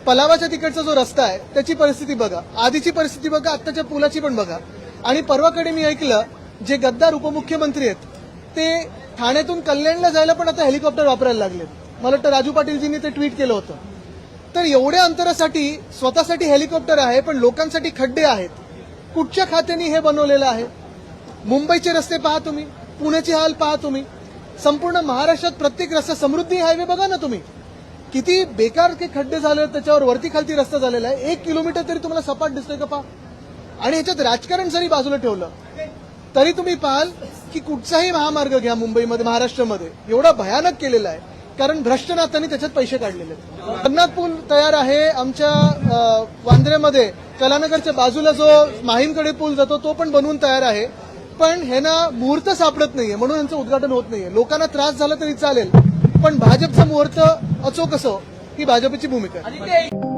पलावाच्या तिकडचा जो रस्ता आहे त्याची परिस्थिती बघा, आधीची परिस्थिती बघा, आत्ताच्या पुलाची पण बघा. आणि परवाकडे मी ऐकलं जे गद्दार उपमुख्यमंत्री आहेत ते ठाण्यातून कल्याणला जायला पण आता हेलिकॉप्टर वापरायला लागले. मला वाटतं राजू पाटीलजींनी ते ट्विट केलं होतं. तर एवढ्या अंतरासाठी स्वतःसाठी हेलिकॉप्टर आहे पण लोकांसाठी खड्डे आहेत. कुठच्या खात्याने हे बनवलेलं आहे? मुंबईचे रस्ते पहा तुम्ही, पुण्याचे हाल पहा तुम्ही, संपूर्ण महाराष्ट्रात प्रत्येक रस्ता, समृद्धी हायवे बघा ना तुम्ही, किती बेकार के खड्डे झाले, त्याच्यावर वरती खालती रस्ता झालेला आहे. 1 किलोमीटर तरी तुम्हाला सपाट दिसतोय का पहा. आणि ह्याच्यात राजकारण जरी बाजूला ठेवलं तरी तुम्ही पाहाल की कुठचाही महामार्ग घ्या मुंबईमध्ये, महाराष्ट्रामध्ये एवढा भयानक केलेला आहे कारण भ्रष्टनाथांनी त्याच्यात पैसे काढलेले आहेत. जगन्नाथ पूल तयार आहे आमच्या वांद्र्यामध्ये, कलानगरच्या बाजूला जो माहीमकडे पूल जातो तो पण बनवून तयार आहे. पण हे ना मुहूर्त सापडत नाहीये म्हणून यांचं उद्घाटन होत नाहीये. लोकांना त्रास झाला तरी चालेल पण भाजपचा मुहूर्त अचोक असो ही भाजपची भूमिका आहे.